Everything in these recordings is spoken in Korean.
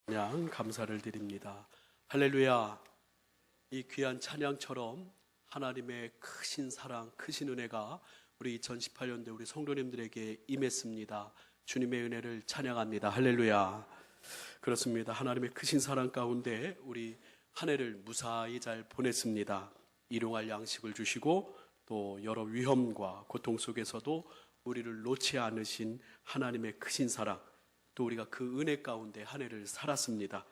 찬양 감사를 드립니다. 할렐루야. 이 귀한 찬양처럼 하나님의 크신 사랑, 크신 은혜가 우리 2018년도에 우리 성도님들에게 임했습니다. 주님의 은혜를 찬양합니다. 할렐루야. 그렇습니다. 하나님의 크신 사랑 가운데 우리 한 해를 무사히 잘 보냈습니다. 일용할 양식을 주시고 또 여러 위험과 고통 속에서도 우리를 놓지 않으신 하나님의 크신 사랑, 또 우리가 그 은혜 가운데 한 해를 살았습니다.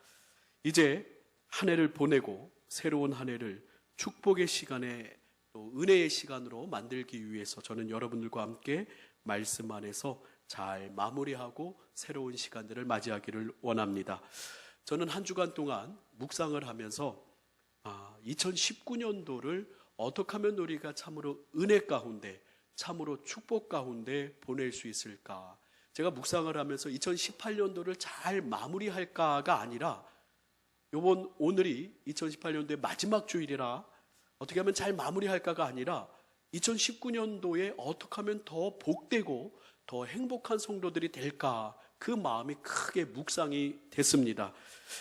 이제 한 해를 보내고 새로운 한 해를 축복의 시간에 또 은혜의 시간으로 만들기 위해서 저는 여러분들과 함께 말씀 안에서 잘 마무리하고 새로운 시간들을 맞이하기를 원합니다. 저는 한 주간 동안 묵상을 하면서 2019년도를 어떻게 하면 우리가 참으로 은혜 가운데, 참으로 축복 가운데 보낼 수 있을까? 제가 묵상을 하면서 2018년도를 잘 마무리할까가 아니라 오늘이 2018년도의 마지막 주일이라 어떻게 하면 잘 마무리할까가 아니라 2019년도에 어떻게 하면 더 복되고 더 행복한 성도들이 될까, 그 마음이 크게 묵상이 됐습니다.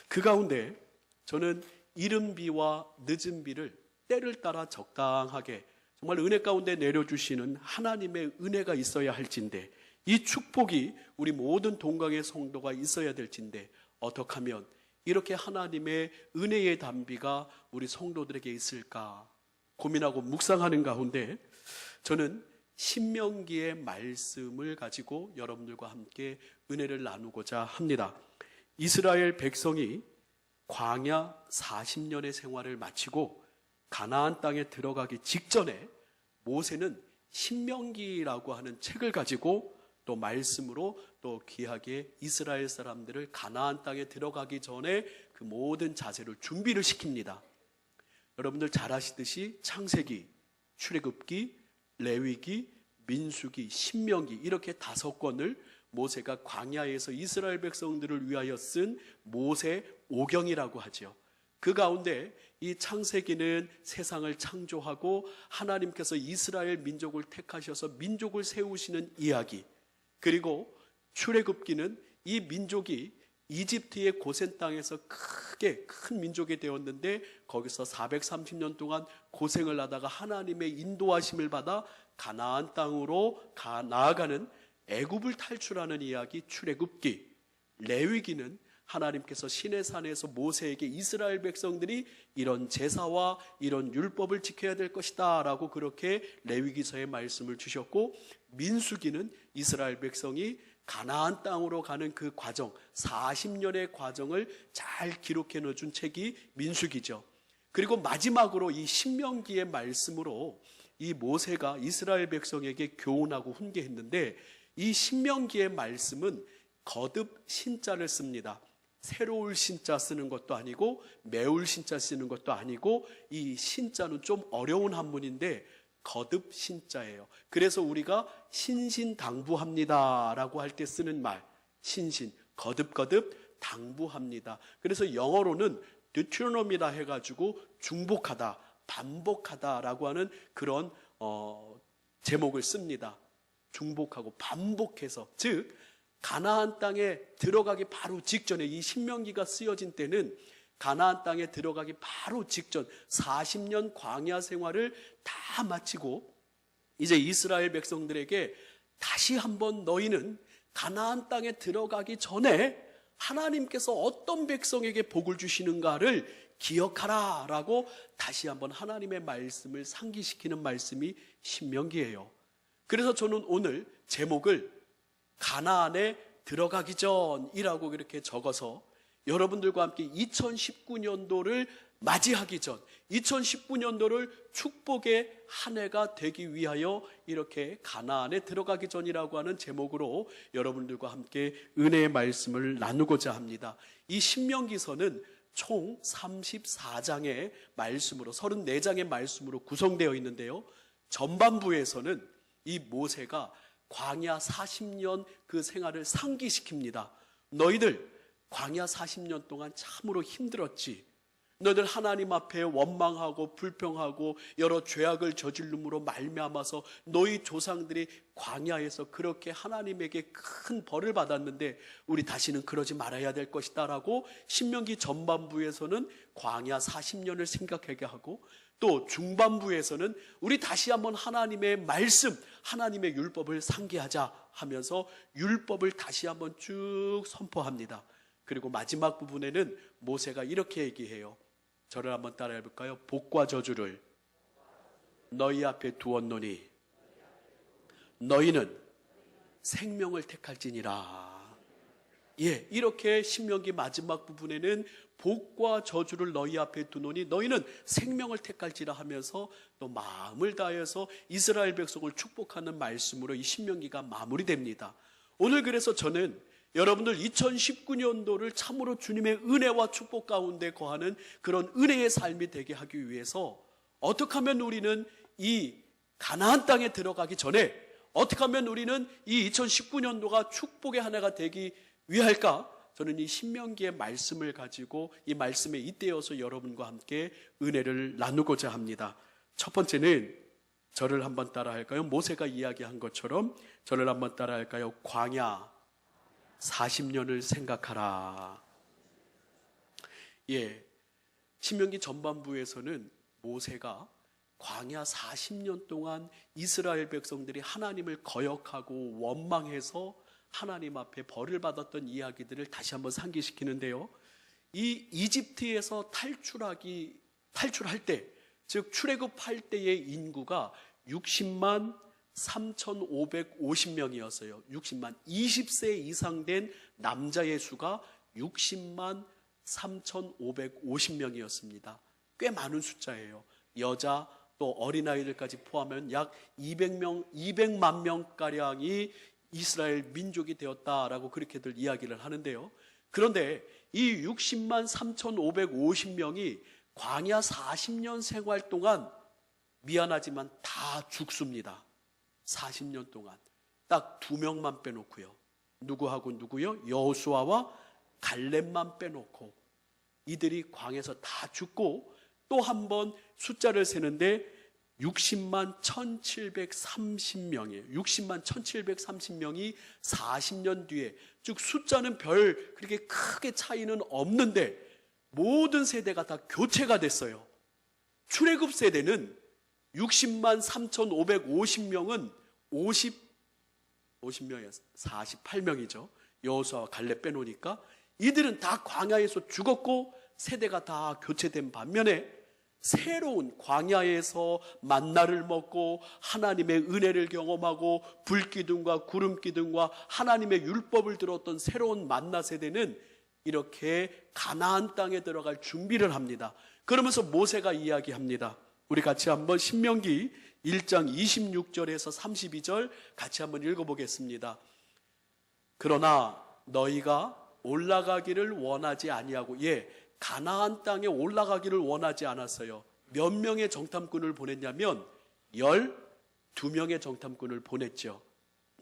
그 가운데 저는 이른 비와 늦은 비를 때를 따라 적당하게 정말 은혜 가운데 내려주시는 하나님의 은혜가 있어야 할진데, 이 축복이 우리 모든 동강의 성도가 있어야 될진데 어떻게 하면 이렇게 하나님의 은혜의 단비가 우리 성도들에게 있을까 고민하고 묵상하는 가운데 저는 신명기의 말씀을 가지고 여러분들과 함께 은혜를 나누고자 합니다. 이스라엘 백성이 광야 40년의 생활을 마치고 가나안 땅에 들어가기 직전에 모세는 신명기라고 하는 책을 가지고 또 말씀으로 또 귀하게 이스라엘 사람들을 가나안 땅에 들어가기 전에 그 모든 자세를 준비를 시킵니다. 여러분들 잘 아시듯이 창세기, 출애굽기, 레위기, 민수기, 신명기 이렇게 5권을 모세가 광야에서 이스라엘 백성들을 위하여 쓴 모세 오경이라고 하죠. 그 가운데 이 창세기는 세상을 창조하고 하나님께서 이스라엘 민족을 택하셔서 민족을 세우시는 이야기, 그리고 출애굽기는 이 민족이 이집트의 고센 땅에서 크게 큰 민족이 되었는데 거기서 430년 동안 고생을 하다가 하나님의 인도하심을 받아 가나안 땅으로 나아가는 애굽을 탈출하는 이야기 출애굽기. 레위기는 하나님께서 시내산에서 모세에게 이스라엘 백성들이 이런 제사와 이런 율법을 지켜야 될 것이다 라고 그렇게 레위기서에 말씀을 주셨고, 민수기는 이스라엘 백성이 가나안 땅으로 가는 그 과정, 40년의 과정을 잘 기록해 놓은 책이 민수기죠. 그리고 마지막으로 이 신명기의 말씀으로 이 모세가 이스라엘 백성에게 교훈하고 훈계했는데, 이 신명기의 말씀은 거듭 신자를 씁니다. 새로울 신자 쓰는 것도 아니고 매울 신자 쓰는 것도 아니고 이 신자는 좀 어려운 한문인데 거듭 신자예요. 그래서 우리가 신신당부합니다 라고 할 때 쓰는 말, 신신, 거듭 당부합니다. 그래서 영어로는 Deuteronomy라 해가지고 중복하다, 반복하다 라고 하는 그런 제목을 씁니다. 중복하고 반복해서, 즉 가나안 땅에 들어가기 바로 직전에, 이 신명기가 쓰여진 때는 가나안 땅에 들어가기 바로 직전 40년 광야 생활을 다 마치고 이제 이스라엘 백성들에게 다시 한번 너희는 가나안 땅에 들어가기 전에 하나님께서 어떤 백성에게 복을 주시는가를 기억하라 라고 다시 한번 하나님의 말씀을 상기시키는 말씀이 신명기예요. 그래서 저는 오늘 제목을 가나안에 들어가기 전이라고 이렇게 적어서 여러분들과 함께 2019년도를 맞이하기 전, 2019년도를 축복의 한 해가 되기 위하여 이렇게 가나안에 들어가기 전이라고 하는 제목으로 여러분들과 함께 은혜의 말씀을 나누고자 합니다. 이 신명기서는 총 34장의 말씀으로, 34장의 말씀으로 구성되어 있는데요, 전반부에서는 이 모세가 광야 40년 그 생활을 상기시킵니다. 너희들 광야 40년 동안 참으로 힘들었지. 너희들 하나님 앞에 원망하고 불평하고 여러 죄악을 저질름으로 말미암아서 너희 조상들이 광야에서 그렇게 하나님에게 큰 벌을 받았는데 우리 다시는 그러지 말아야 될 것이다 라고 신명기 전반부에서는 광야 40년을 생각하게 하고, 또 중반부에서는 우리 다시 한번 하나님의 말씀, 하나님의 율법을 상기하자 하면서 율법을 다시 한번 쭉 선포합니다. 그리고 마지막 부분에는 모세가 이렇게 얘기해요. 저를 한번 따라해 볼까요? 복과 저주를 너희 앞에 두었노니 너희는 생명을 택할지니라. 예, 이렇게 신명기 마지막 부분에는 복과 저주를 너희 앞에 두노니 너희는 생명을 택할지라 하면서 또 마음을 다해서 이스라엘 백성을 축복하는 말씀으로 이 신명기가 마무리됩니다. 오늘 그래서 저는 여러분들 2019년도를 참으로 주님의 은혜와 축복 가운데 거하는 그런 은혜의 삶이 되게 하기 위해서 어떻게 하면 우리는 이 가나안 땅에 들어가기 전에 어떻게 하면 우리는 이 2019년도가 축복의 한 해가 되기 위할까? 저는 이 신명기의 말씀을 가지고 이 말씀에 잇대어서 여러분과 함께 은혜를 나누고자 합니다. 첫 번째는 저를 한번 따라 할까요? 모세가 이야기한 것처럼 저를 한번 따라 할까요? 광야 40년을 생각하라. 예, 신명기 전반부에서는 모세가 광야 40년 동안 이스라엘 백성들이 하나님을 거역하고 원망해서 하나님 앞에 벌을 받았던 이야기들을 다시 한번 상기시키는데요. 이 이집트에서 탈출할 때, 즉 출애굽할 때의 인구가 60만 3,550명이었어요. 60만 20세 이상 된 남자의 수가 60만 3,550명이었습니다. 꽤 많은 숫자예요. 여자 또 어린아이들까지 포함하면 약 200만 명가량이 이스라엘 민족이 되었다라고 그렇게들 이야기를 하는데요. 그런데 이 60만 3,550명이 광야 40년 생활 동안 미안하지만 다 죽습니다. 40년 동안 딱 2명만 빼놓고요. 누구하고 누구요? 여호수아와 갈렙만 빼놓고 이들이 광야에서 다 죽고, 또 한 번 숫자를 세는데 60만 1,730명이에요. 60만 1,730명이 40년 뒤에, 즉 숫자는 별 그렇게 크게 차이는 없는데 모든 세대가 다 교체가 됐어요. 출애굽 세대는 60만 3,550명은 50명이었어요. 48명이죠. 여호수아와 갈렙 빼놓으니까 이들은 다 광야에서 죽었고 세대가 다 교체된 반면에 새로운 광야에서 만나를 먹고 하나님의 은혜를 경험하고 불기둥과 구름기둥과 하나님의 율법을 들었던 새로운 만나 세대는 이렇게 가나안 땅에 들어갈 준비를 합니다. 그러면서 모세가 이야기합니다. 우리 같이 한번 신명기 1장 26절에서 32절 같이 한번 읽어보겠습니다. 그러나 너희가 올라가기를 원하지 아니하고, 가나안 땅에 올라가기를 원하지 않았어요. 몇 명의 정탐꾼을 보냈냐면 12명의 정탐꾼을 보냈죠.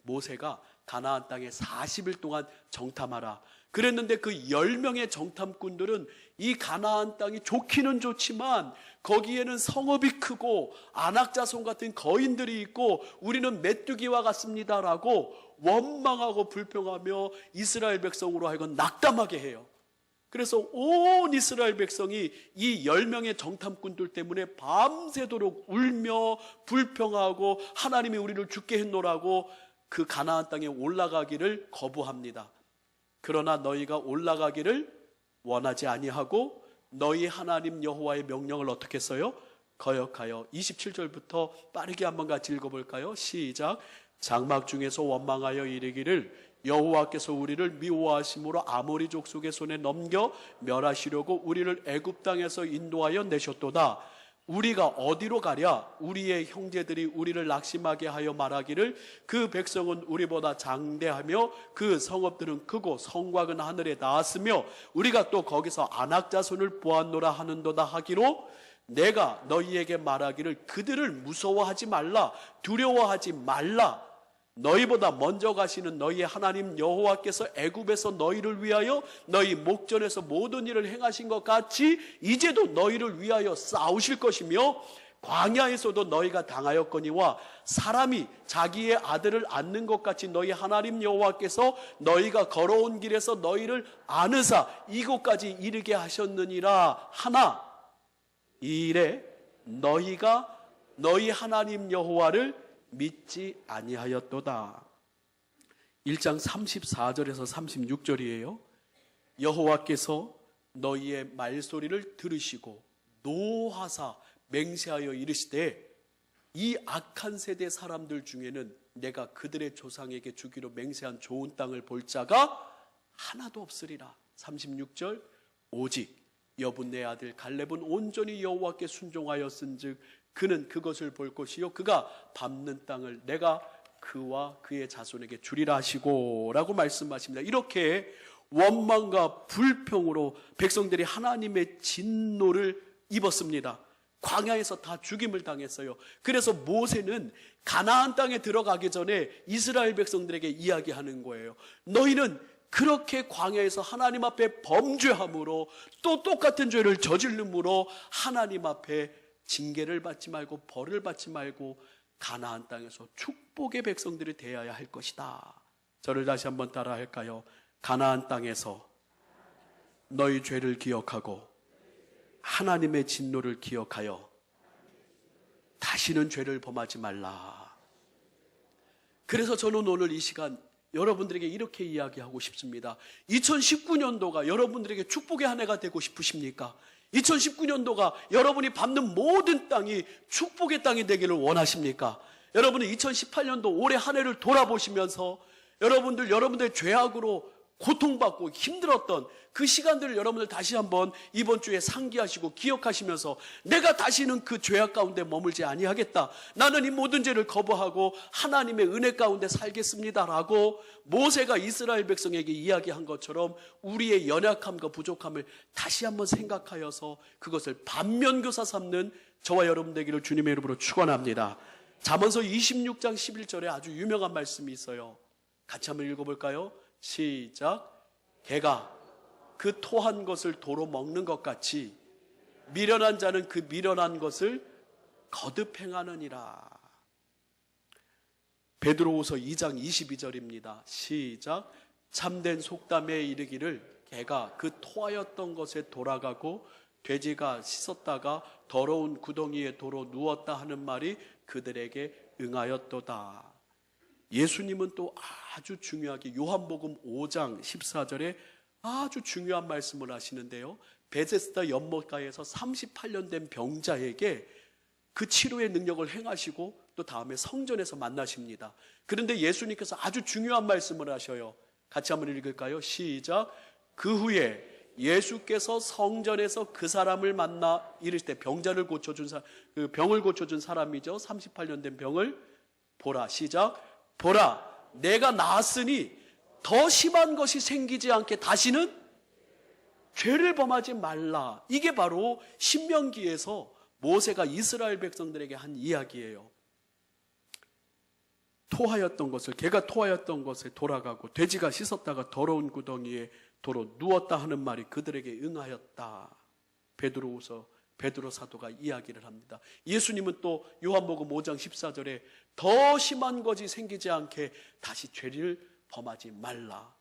모세가 가나안 땅에 40일 동안 정탐하라 그랬는데 그 10명의 정탐꾼들은 이 가나안 땅이 좋기는 좋지만 거기에는 성읍이 크고 안악자손 같은 거인들이 있고 우리는 메뚜기와 같습니다라고 원망하고 불평하며 이스라엘 백성으로 하여금 낙담하게 해요. 그래서 온 이스라엘 백성이 이 10명의 정탐꾼들 때문에 밤새도록 울며 불평하고 하나님이 우리를 죽게 했노라고 그 가나안 땅에 올라가기를 거부합니다. 그러나 너희가 올라가기를 원하지 아니하고 너희 하나님 여호와의 명령을 어떻게 했어요? 거역하여. 27절부터 빠르게 한번 같이 읽어볼까요? 시작. 장막 중에서 원망하여 이르기를 여호와께서 우리를 미워하심으로 아모리 족속의 손에 넘겨 멸하시려고 우리를 애굽 땅에서 인도하여 내셨도다. 우리가 어디로 가랴? 우리의 형제들이 우리를 낙심하게 하여 말하기를 그 백성은 우리보다 장대하며 그 성읍들은 크고 성곽은 하늘에 닿았으며 우리가 또 거기서 안악자손을 보았노라 하는도다 하기로 내가 너희에게 말하기를 그들을 무서워하지 말라, 두려워하지 말라. 너희보다 먼저 가시는 너희의 하나님 여호와께서 애굽에서 너희를 위하여 너희 목전에서 모든 일을 행하신 것 같이 이제도 너희를 위하여 싸우실 것이며 광야에서도 너희가 당하였거니와 사람이 자기의 아들을 안는 것 같이 너희 하나님 여호와께서 너희가 걸어온 길에서 너희를 안으사 이곳까지 이르게 하셨느니라 하나 이 일에 너희가 너희 하나님 여호와를 믿지 아니하였도다. 1장 34절에서 36절이에요. 여호와께서 너희의 말소리를 들으시고 노하사 맹세하여 이르시되 이 악한 세대 사람들 중에는 내가 그들의 조상에게 주기로 맹세한 좋은 땅을 볼 자가 하나도 없으리라. 36절 오직 여분네 아들 갈렙은 온전히 여호와께 순종하였은즉 그는 그것을 볼 것이요 그가 밟는 땅을 내가 그와 그의 자손에게 주리라 하시고 라고 말씀하십니다. 이렇게 원망과 불평으로 백성들이 하나님의 진노를 입었습니다. 광야에서 다 죽임을 당했어요. 그래서 모세는 가나안 땅에 들어가기 전에 이스라엘 백성들에게 이야기하는 거예요. 너희는 그렇게 광야에서 하나님 앞에 범죄함으로 또 똑같은 죄를 저질름으로 하나님 앞에 징계를 받지 말고 벌을 받지 말고 가나안 땅에서 축복의 백성들이 되어야 할 것이다. 저를 다시 한번 따라 할까요? 가나안 땅에서 너희 죄를 기억하고 하나님의 진노를 기억하여 다시는 죄를 범하지 말라. 그래서 저는 오늘 이 시간 여러분들에게 이렇게 이야기하고 싶습니다. 2019년도가 여러분들에게 축복의 한 해가 되고 싶으십니까? 2019년도가 여러분이 밟는 모든 땅이 축복의 땅이 되기를 원하십니까? 여러분은 2018년도 올해 한 해를 돌아보시면서 여러분들의 죄악으로 고통받고 힘들었던 그 시간들을 여러분들 다시 한번 이번 주에 상기하시고 기억하시면서 내가 다시는 그 죄악 가운데 머물지 아니하겠다. 나는 이 모든 죄를 거부하고 하나님의 은혜 가운데 살겠습니다라고 모세가 이스라엘 백성에게 이야기한 것처럼 우리의 연약함과 부족함을 다시 한번 생각하여서 그것을 반면교사 삼는 저와 여러분 되기를 주님의 이름으로 축원합니다. 잠언서 26장 11절에 아주 유명한 말씀이 있어요. 같이 한번 읽어볼까요? 시작. 개가 그 토한 것을 도로 먹는 것 같이 미련한 자는 그 미련한 것을 거듭 행하느니라. 베드로후서 2장 22절입니다. 시작. 참된 속담에 이르기를 개가 그 토하였던 것에 돌아가고 돼지가 씻었다가 더러운 구덩이에 도로 누웠다 하는 말이 그들에게 응하였도다. 예수님은 또 아주 중요하게 요한복음 5장 14절에 아주 중요한 말씀을 하시는데요. 베데스다 연못가에서 38년 된 병자에게 그 치료의 능력을 행하시고 또 다음에 성전에서 만나십니다. 그런데 예수님께서 아주 중요한 말씀을 하셔요. 같이 한번 읽을까요? 시작. 그 후에 예수께서 성전에서 그 사람을 만나 이르실 때 병자를 고쳐준 그 병을 고쳐준 사람이죠. 38년 된 병을 보라. 시작. 보라, 내가 나았으니 더 심한 것이 생기지 않게 다시는 죄를 범하지 말라. 이게 바로 신명기에서 모세가 이스라엘 백성들에게 한 이야기예요. 토하였던 것을, 개가 토하였던 것에 돌아가고 돼지가 씻었다가 더러운 구덩이에 도로 누웠다 하는 말이 그들에게 응하였다. 베드로 사도가 이야기를 합니다. 예수님은 또 요한복음 5장 14절에 더 심한 것이 생기지 않게 다시 죄를 범하지 말라.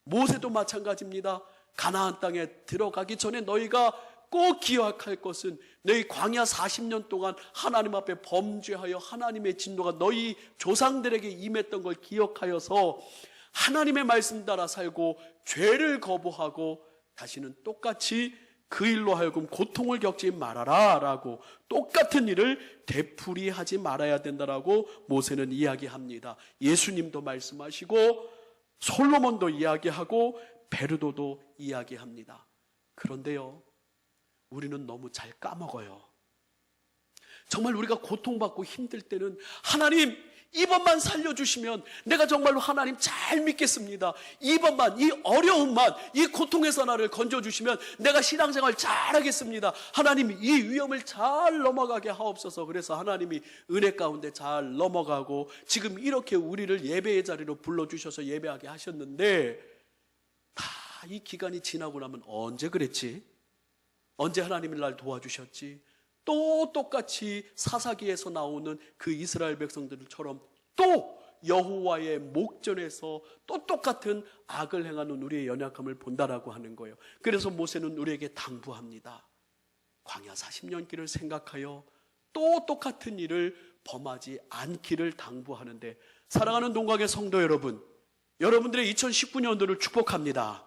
모세도 마찬가지입니다. 가나안 땅에 들어가기 전에 너희가 꼭 기억할 것은 너희 광야 40년 동안 하나님 앞에 범죄하여 하나님의 진노가 너희 조상들에게 임했던 걸 기억하여서 하나님의 말씀 따라 살고 죄를 거부하고 다시는 똑같이 그 일로 하여금 고통을 겪지 말아라 라고 똑같은 일을 되풀이하지 말아야 된다라고 모세는 이야기합니다. 예수님도 말씀하시고 솔로몬도 이야기하고 베르도도 이야기합니다. 그런데요, 우리는 너무 잘 까먹어요. 정말 우리가 고통받고 힘들 때는 하나님 이번만 살려주시면 내가 정말로 하나님 잘 믿겠습니다. 이번만, 이 어려움만, 이 고통에서 나를 건져주시면 내가 신앙생활 잘하겠습니다. 하나님 이 위험을 잘 넘어가게 하옵소서. 그래서 하나님이 은혜 가운데 잘 넘어가고 지금 이렇게 우리를 예배의 자리로 불러주셔서 예배하게 하셨는데, 다 이 기간이 지나고 나면 언제 그랬지? 언제 하나님이 날 도와주셨지? 또 똑같이 사사기에서 나오는 그 이스라엘 백성들처럼 또 여호와의 목전에서 또 똑같은 악을 행하는 우리의 연약함을 본다라고 하는 거예요. 그래서 모세는 우리에게 당부합니다. 광야 40년 길을 생각하여 또 똑같은 일을 범하지 않기를 당부하는데, 사랑하는 동각의 성도 여러분, 여러분들의 2019년도를 축복합니다.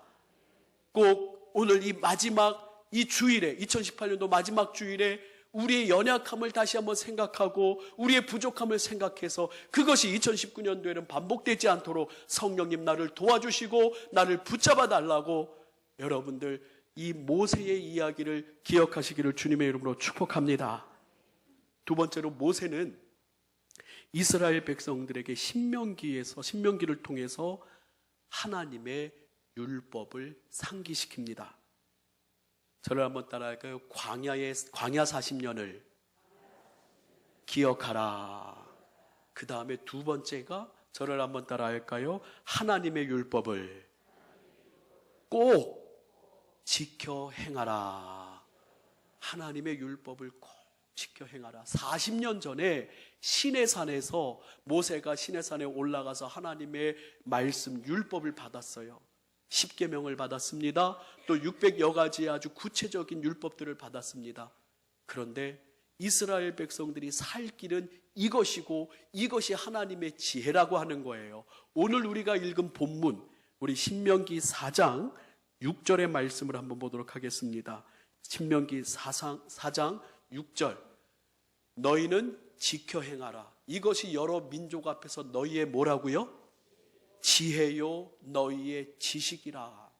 꼭 오늘 이 마지막 이 주일에, 2018년도 마지막 주일에 우리의 연약함을 다시 한번 생각하고 우리의 부족함을 생각해서 그것이 2019년도에는 반복되지 않도록 성령님 나를 도와주시고 나를 붙잡아 달라고, 여러분들 이 모세의 이야기를 기억하시기를 주님의 이름으로 축복합니다. 두 번째로, 모세는 이스라엘 백성들에게 신명기를 통해서 하나님의 율법을 상기시킵니다. 저를 한번 따라할까요? 광야 40년을 기억하라. 그 다음에 두 번째가, 저를 한번 따라할까요? 하나님의 율법을 꼭 지켜 행하라. 하나님의 율법을 꼭 지켜 행하라. 40년 전에 시내산에서 모세가 시내산에 올라가서 하나님의 말씀 율법을 받았어요. 10계명을 받았습니다. 또 600여 가지의 아주 구체적인 율법들을 받았습니다. 그런데 이스라엘 백성들이 살 길은 이것이고 이것이 하나님의 지혜라고 하는 거예요. 오늘 우리가 읽은 본문, 우리 신명기 4장 6절의 말씀을 한번 보도록 하겠습니다. 신명기 4장 6절. 너희는 지켜 행하라. 이것이 여러 민족 앞에서 너희의 뭐라고요? 지혜요 너희의 지식이라.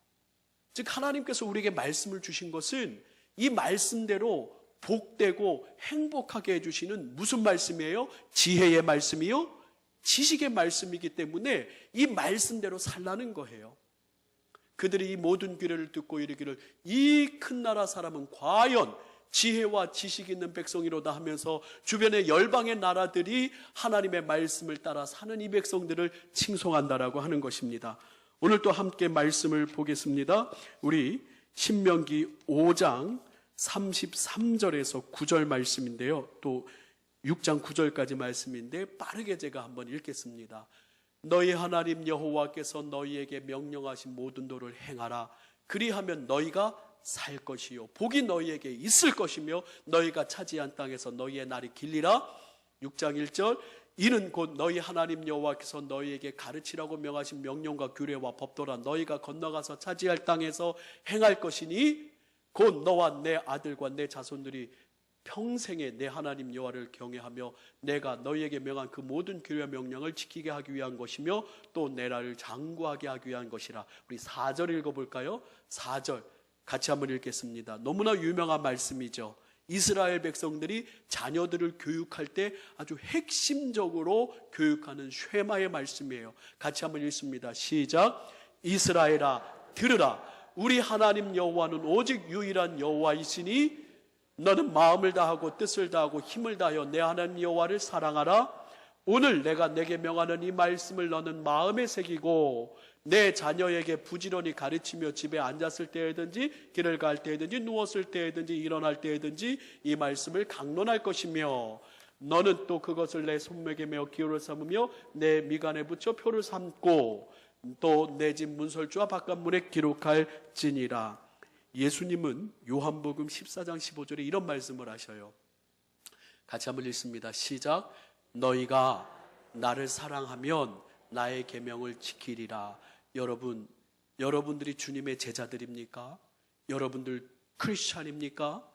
즉 하나님께서 우리에게 말씀을 주신 것은 이 말씀대로 복되고 행복하게 해주시는 무슨 말씀이에요? 지혜의 말씀이요? 지식의 말씀이기 때문에 이 말씀대로 살라는 거예요. 그들이 이 모든 규례를 듣고 이르기를 이 큰 나라 사람은 과연 지혜와 지식 있는 백성이로다 하면서 주변의 열방의 나라들이 하나님의 말씀을 따라 사는 이 백성들을 칭송한다라고 하는 것입니다. 오늘 또 함께 말씀을 보겠습니다. 우리 신명기 5장 33절에서 9절 말씀인데요. 또 6장 9절까지 말씀인데 빠르게 제가 한번 읽겠습니다. 너희 하나님 여호와께서 너희에게 명령하신 모든 도를 행하라. 그리하면 너희가 살 것이요 복이 너희에게 있을 것이며 너희가 차지한 땅에서 너희의 날이 길리라. 6장 1절. 이는 곧 너희 하나님 여호와께서 너희에게 가르치라고 명하신 명령과 규례와 법도라 너희가 건너가서 차지할 땅에서 행할 것이니 곧 너와 내 아들과 내 자손들이 평생에 내 하나님 여호와를 경외하며 내가 너희에게 명한 그 모든 규례와 명령을 지키게 하기 위한 것이며 또 내 나라를 장구하게 하기 위한 것이라. 우리 4절 읽어볼까요? 4절 같이 한번 읽겠습니다. 너무나 유명한 말씀이죠. 이스라엘 백성들이 자녀들을 교육할 때 아주 핵심적으로 교육하는 쉐마의 말씀이에요. 같이 한번 읽습니다. 시작. 이스라엘아 들으라. 우리 하나님 여호와는 오직 유일한 여호와이시니 너는 마음을 다하고 뜻을 다하고 힘을 다하여 내 하나님 여호와를 사랑하라. 오늘 내가 내게 명하는 이 말씀을 너는 마음에 새기고 내 자녀에게 부지런히 가르치며 집에 앉았을 때에든지 길을 갈 때에든지 누웠을 때에든지 일어날 때에든지 이 말씀을 강론할 것이며 너는 또 그것을 내 손목에 메어 기호를 삼으며 내 미간에 붙여 표를 삼고 또 내 집 문설주와 바깥문에 기록할지니라. 예수님은 요한복음 14장 15절에 이런 말씀을 하셔요. 같이 한번 읽습니다. 시작. 너희가 나를 사랑하면 나의 계명을 지키리라. 여러분들이 주님의 제자들입니까? 여러분들 크리스찬입니까?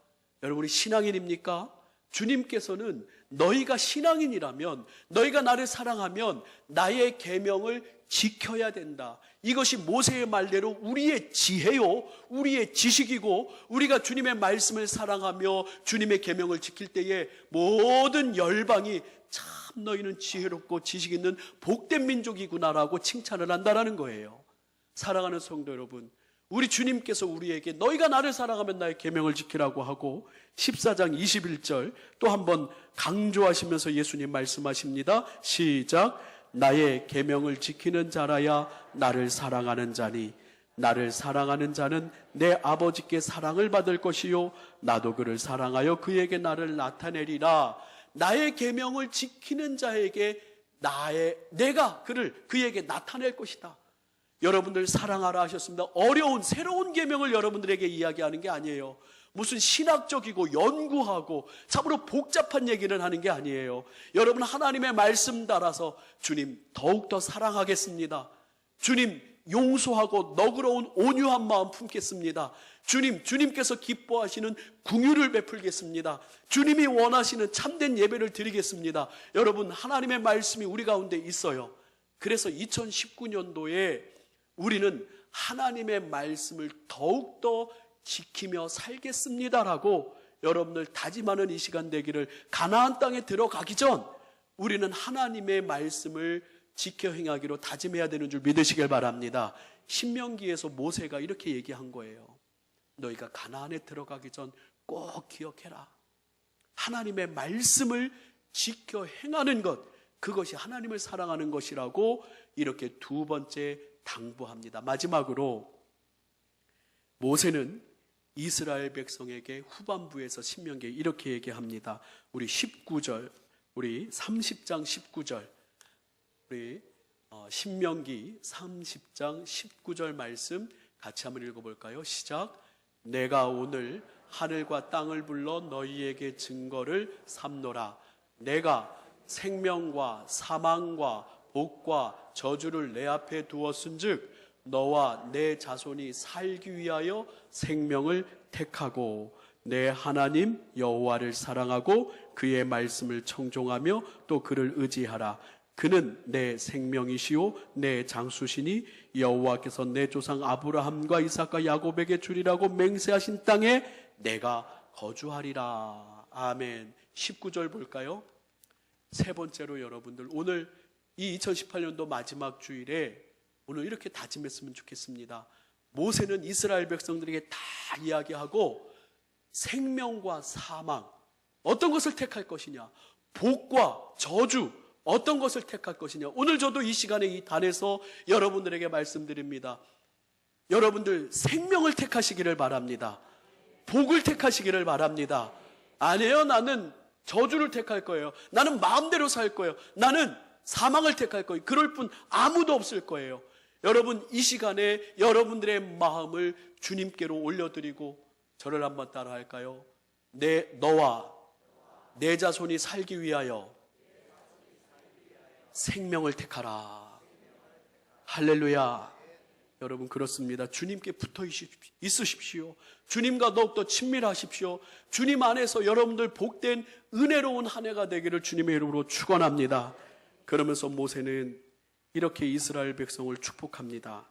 여러분이 신앙인입니까? 주님께서는 너희가 신앙인이라면, 너희가 나를 사랑하면 나의 계명을 지켜야 된다. 이것이 모세의 말대로 우리의 지혜요, 우리의 지식이고, 우리가 주님의 말씀을 사랑하며 주님의 계명을 지킬 때에 모든 열방이 참 너희는 지혜롭고 지식 있는 복된 민족이구나라고 칭찬을 한다라는 거예요. 사랑하는 성도 여러분, 우리 주님께서 우리에게 너희가 나를 사랑하면 나의 계명을 지키라고 하고 14장 21절 또 한번 강조하시면서 예수님 말씀하십니다. 시작. 나의 계명을 지키는 자라야 나를 사랑하는 자니 나를 사랑하는 자는 내 아버지께 사랑을 받을 것이요 나도 그를 사랑하여 그에게 나를 나타내리라. 나의 계명을 지키는 자에게 내가 그에게 나타낼 것이다. 여러분들 사랑하라 하셨습니다. 어려운 새로운 계명을 여러분들에게 이야기하는 게 아니에요. 무슨 신학적이고 연구하고 참으로 복잡한 얘기는 하는 게 아니에요. 여러분 하나님의 말씀 따라서 주님 더욱더 사랑하겠습니다. 주님 용서하고 너그러운 온유한 마음 품겠습니다. 주님께서 기뻐하시는 긍휼을 베풀겠습니다. 주님이 원하시는 참된 예배를 드리겠습니다. 여러분 하나님의 말씀이 우리 가운데 있어요. 그래서 2019년도에 우리는 하나님의 말씀을 더욱더 지키며 살겠습니다라고 여러분들 다짐하는 이 시간 되기를, 가나안 땅에 들어가기 전 우리는 하나님의 말씀을 지켜 행하기로 다짐해야 되는 줄 믿으시길 바랍니다. 신명기에서 모세가 이렇게 얘기한 거예요. 너희가 가나안에 들어가기 전 꼭 기억해라. 하나님의 말씀을 지켜 행하는 것, 그것이 하나님을 사랑하는 것이라고 이렇게 두 번째 당부합니다. 마지막으로 모세는 이스라엘 백성에게 후반부에서 신명기에 이렇게 얘기합니다. 우리 19절, 우리 30장 19절, 우리 신명기 30장 19절 말씀 같이 한번 읽어볼까요? 시작. 내가 오늘 하늘과 땅을 불러 너희에게 증거를 삼노라. 내가 생명과 사망과 복과 저주를 내 앞에 두었은즉 너와 내 자손이 살기 위하여 생명을 택하고 내 하나님 여호와를 사랑하고 그의 말씀을 청종하며 또 그를 의지하라. 그는 내 생명이시요 내 장수시니 여호와께서 내 조상 아브라함과 이삭과 야곱에게 주리라고 맹세하신 땅에 내가 거주하리라. 아멘. 19절 볼까요? 세 번째로 여러분들 오늘 이 2018년도 마지막 주일에 오늘 이렇게 다짐했으면 좋겠습니다. 모세는 이스라엘 백성들에게 다 이야기하고 생명과 사망 어떤 것을 택할 것이냐, 복과 저주 어떤 것을 택할 것이냐. 오늘 저도 이 시간에 이 단에서 여러분들에게 말씀드립니다. 여러분들 생명을 택하시기를 바랍니다. 복을 택하시기를 바랍니다. 아니에요, 나는 저주를 택할 거예요. 나는 마음대로 살 거예요. 나는 사망을 택할 거예요. 그럴 뿐 아무도 없을 거예요. 여러분 이 시간에 여러분들의 마음을 주님께로 올려드리고 저를 한번 따라 할까요? 너와 내 자손이 살기 위하여 생명을 택하라. 할렐루야. 여러분 그렇습니다. 주님께 붙어 있으십시오. 주님과 더욱더 친밀하십시오. 주님 안에서 여러분들 복된 은혜로운 한 해가 되기를 주님의 이름으로 축원합니다. 그러면서 모세는 이렇게 이스라엘 백성을 축복합니다.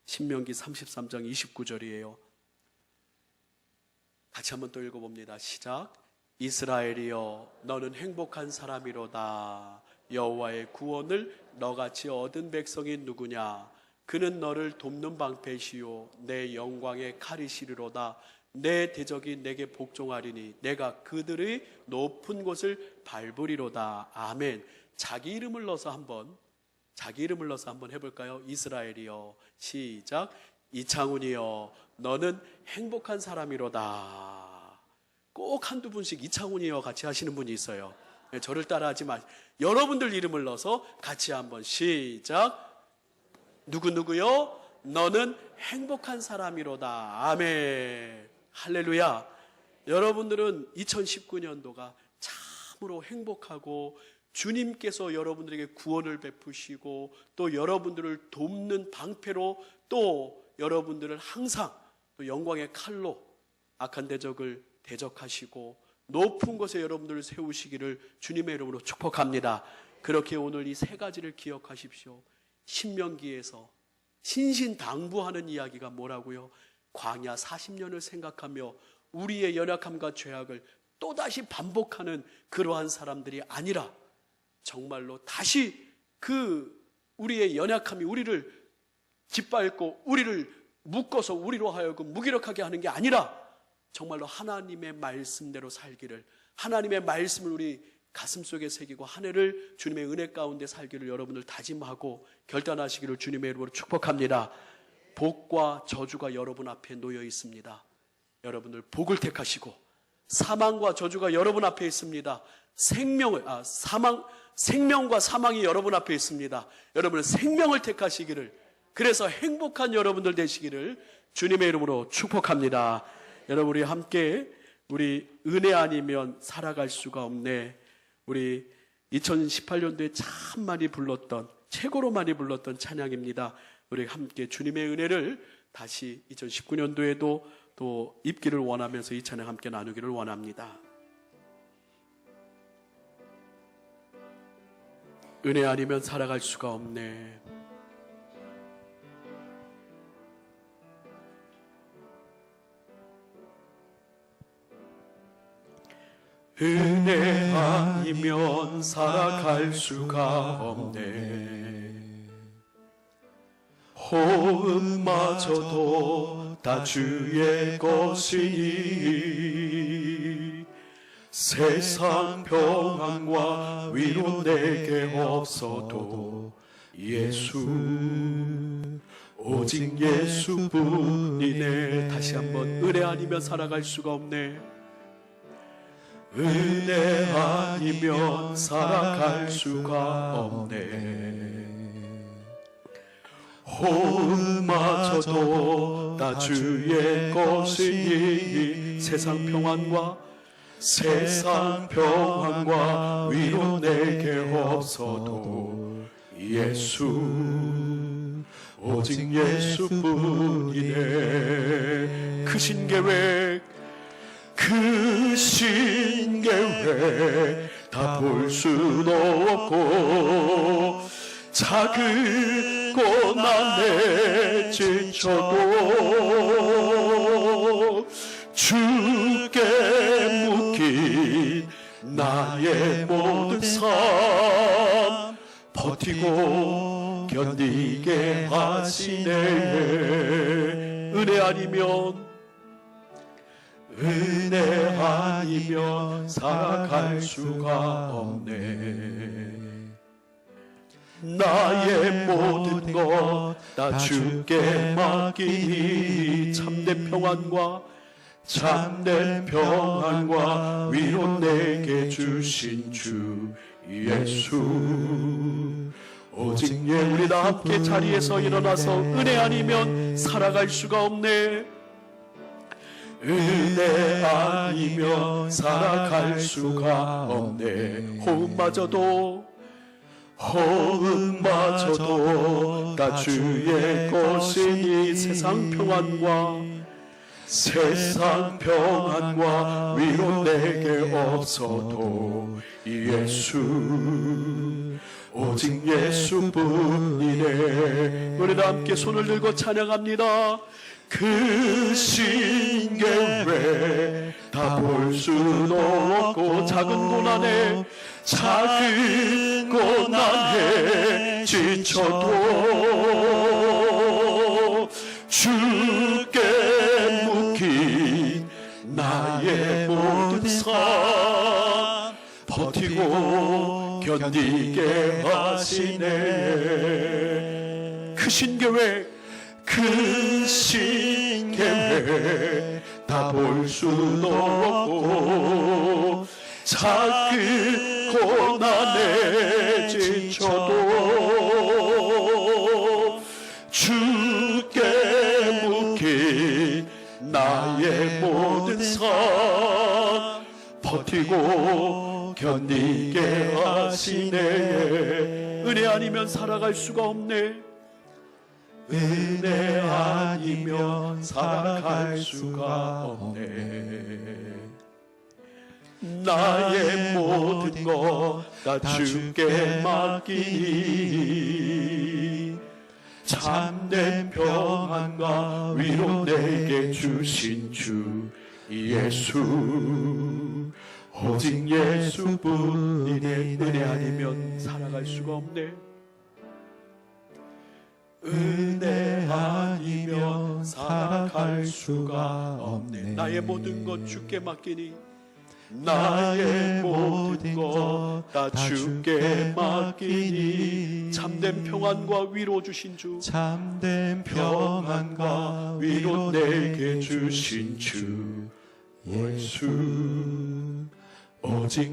신명기 33장 29절이에요. 같이 한번 또 읽어봅니다. 시작. 이스라엘이여 너는 행복한 사람이로다. 여호와의 구원을 너같이 얻은 백성이 누구냐. 그는 너를 돕는 방패시요 내 영광의 칼이시리로다. 내 대적이 내게 복종하리니 내가 그들의 높은 곳을 밟으리로다. 아멘. 자기 이름을 넣어서 한번 해볼까요? 이스라엘이여. 시작. 이창훈이여 너는 행복한 사람이로다. 꼭 한두 분씩 이창훈이여 같이 하시는 분이 있어요. 저를 따라하지 마시고 여러분들 이름을 넣어서 같이 한번 시작. 누구요? 너는 행복한 사람이로다. 아멘. 할렐루야. 여러분들은 2019년도가 참으로 행복하고 주님께서 여러분들에게 구원을 베푸시고 또 여러분들을 돕는 방패로 또 여러분들을 항상 또 영광의 칼로 악한 대적을 대적하시고 높은 곳에 여러분들을 세우시기를 주님의 이름으로 축복합니다. 그렇게 오늘 이 세 가지를 기억하십시오. 신명기에서 신신당부하는 이야기가 뭐라고요? 광야 40년을 생각하며 우리의 연약함과 죄악을 또다시 반복하는 그러한 사람들이 아니라 정말로 다시 우리의 연약함이 우리를 짓밟고 우리를 묶어서 우리로 하여금 무기력하게 하는 게 아니라 정말로 하나님의 말씀대로 살기를, 하나님의 말씀을 우리 가슴속에 새기고 한 해를 주님의 은혜 가운데 살기를 여러분들 다짐하고 결단하시기를 주님의 이름으로 축복합니다. 복과 저주가 여러분 앞에 놓여 있습니다. 여러분들 복을 택하시고, 사망과 저주가 여러분 앞에 있습니다. 생명과 사망이 여러분 앞에 있습니다. 여러분은 생명을 택하시기를, 그래서 행복한 여러분들 되시기를 주님의 이름으로 축복합니다. 여러분, 우리 함께 우리 은혜 아니면 살아갈 수가 없네, 우리 2018년도에 참 많이 불렀던, 최고로 많이 불렀던 찬양입니다. 우리 함께 주님의 은혜를 다시 2019년도에도 또 입기를 원하면서 이 찬양 함께 나누기를 원합니다. 은혜 아니면 살아갈 수가 없네. 은혜 아니면 살아갈 수가 없네. 호흡마저도 다 주의 것이니 세상 평안과 위로 내게 없어도 예수, 오직 예수뿐이네. 다시 한번, 은혜 아니면 살아갈 수가 없네. 은혜 아니면 살아갈 수가 없네. 호흡마저도 다 주의 것이니 세상 평안과 위로 내게 없어도 예수, 오직 예수뿐이네. 크신 계획 다 볼 수도 없고 작은 고난에 지쳐도 주께 묶인 나의 모든 삶 버티고 견디게 하시네. 은혜 아니면 살아갈 수가 없네. 나의 모든 것 다 주께 맡기니 참된 평안과 위로 내게 주신 주 예수, 오직 우리 다 함께 자리에서 일어나서 은혜 아니면 살아갈 수가 없네. 은혜 아니면 살아갈 수가 없네. 호흡마저도 다 주의 것이니 세상 평안과 위로 내게 없어도 예수, 오직 예수뿐이네. 우리도 함께 손을 들고 찬양합니다. 크신 계획 다 볼 수도 없고 작은 고난에 지쳐도 주께 묶인 나의 모든 삶 버티고 견디게 하시네. 크신 계획 다 볼 수도 없고 작은 고난에 지쳐도 주께 묶인 나의 모든 삶 버티고 견디게 하시네. 은혜 아니면 살아갈 수가 없네. 은혜 아니면 살아갈 수가 없네. 나의 모든 것 다 주께 맡기니 참된 평안과 위로 내게 주신 주 예수 오직 예수뿐이네. 은혜 아니면 살아갈 수가 없네. 은혜 아니면 살아갈 수가 없네. 나의 모든 것 주께 맡기니 나의 모든 것 다 주께 맡기니 참된 평안과 위로 주신 주 참된 평안과 위로 내게 주신 주 예수 오직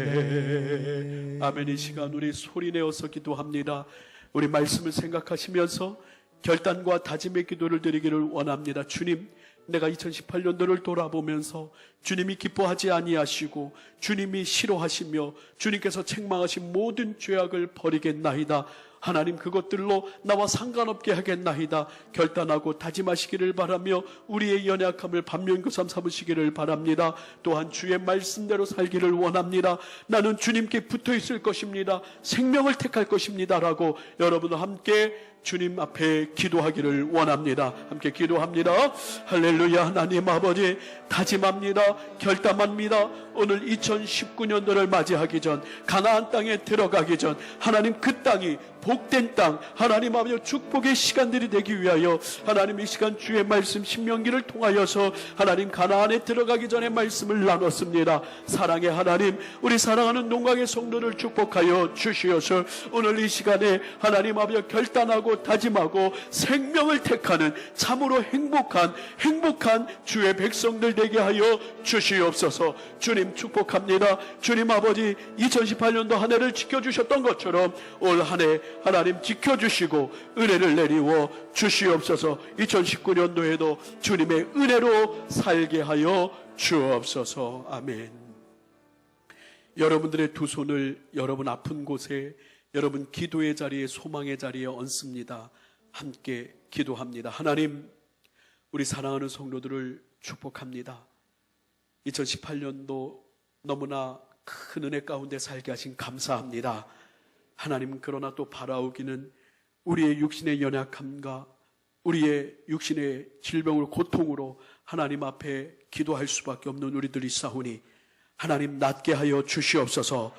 예수뿐이네. 아멘. 이 시간 우리 소리내어서 기도합니다. 우리 말씀을 생각하시면서 결단과 다짐의 기도를 드리기를 원합니다. 주님, 내가 2018년도를 돌아보면서 주님이 기뻐하지 아니하시고 주님이 싫어하시며 주님께서 책망하신 모든 죄악을 버리겠나이다. 하나님, 그것들로 나와 상관없게 하겠나이다. 결단하고 다짐하시기를 바라며 우리의 연약함을 반면교삼 삼으시기를 바랍니다. 또한 주의 말씀대로 살기를 원합니다. 나는 주님께 붙어 있을 것입니다. 생명을 택할 것입니다. 라고 여러분과 함께 주님 앞에 기도하기를 원합니다. 함께 기도합니다. 할렐루야. 하나님 아버지, 다짐합니다. 결단합니다. 오늘 2019년도를 맞이하기 전, 가나안 땅에 들어가기 전 하나님 그 땅이 복된 땅, 하나님 아버지 축복의 시간들이 되기 위하여 하나님 이 시간 주의 말씀 신명기를 통하여서 하나님 가나안에 들어가기 전에 말씀을 나눴습니다. 사랑의 하나님, 우리 사랑하는 농광의 성도를 축복하여 주시어서 오늘 이 시간에 하나님 아버지 결단하고 다짐하고 생명을 택하는 참으로 행복한 주의 백성들 되게 하여 주시옵소서. 주님 축복합니다. 주님 아버지 2018년도 한 해를 지켜주셨던 것처럼 올 한 해 하나님 지켜주시고 은혜를 내리워 주시옵소서. 2019년도에도 주님의 은혜로 살게 하여 주옵소서. 아멘. 여러분들의 두 손을 여러분 아픈 곳에, 여러분 기도의 자리에, 소망의 자리에 얹습니다. 함께 기도합니다. 하나님, 우리 사랑하는 성도들을 축복합니다. 2018년도 너무나 큰 은혜 가운데 살게 하신 감사합니다. 하나님, 그러나 또 바라오기는 우리의 육신의 연약함과 우리의 육신의 질병으로, 고통으로 하나님 앞에 기도할 수밖에 없는 우리들이 있사오니 하나님 낫게 하여 주시옵소서.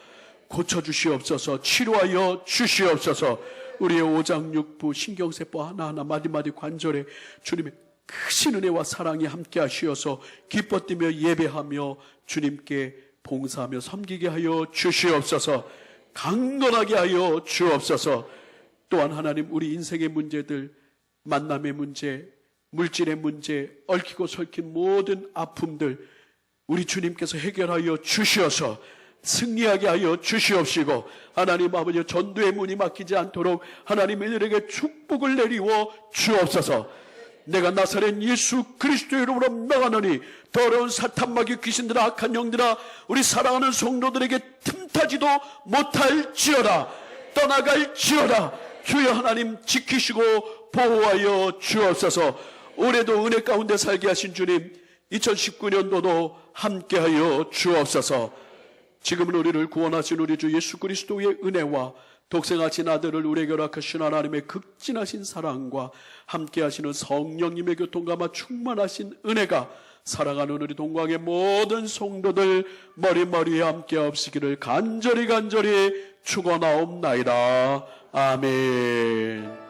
고쳐주시옵소서. 치료하여 주시옵소서. 우리의 오장육부, 신경세포 하나하나 마디마디 관절에 주님의 크신 은혜와 사랑이 함께 하시어서 기뻐 뛰며 예배하며 주님께 봉사하며 섬기게 하여 주시옵소서. 강건하게 하여 주옵소서. 또한 하나님, 우리 인생의 문제들, 만남의 문제, 물질의 문제, 얽히고 설킨 모든 아픔들 우리 주님께서 해결하여 주시어서 승리하게 하여 주시옵시고 하나님 아버지 전도의 문이 막히지 않도록 하나님 애들에게 축복을 내리워 주옵소서. 내가 나사렛 예수 그리스도의 이름으로 명하노니 더러운 사탄마귀 귀신들아, 악한 영들아, 우리 사랑하는 성도들에게 틈타지도 못할지어다. 떠나갈지어다. 주여 하나님 지키시고 보호하여 주옵소서. 올해도 은혜 가운데 살게 하신 주님, 2019년도도 함께하여 주옵소서. 지금은 우리를 구원하신 우리 주 예수 그리스도의 은혜와 독생하신 아들을 우리에게 허락하신 하나님의 극진하신 사랑과 함께하시는 성령님의 교통감화 충만하신 은혜가 사랑하는 우리 동광의 모든 성도들 머리머리에 함께 없으기를 간절히 축원하옵나이다. 아멘.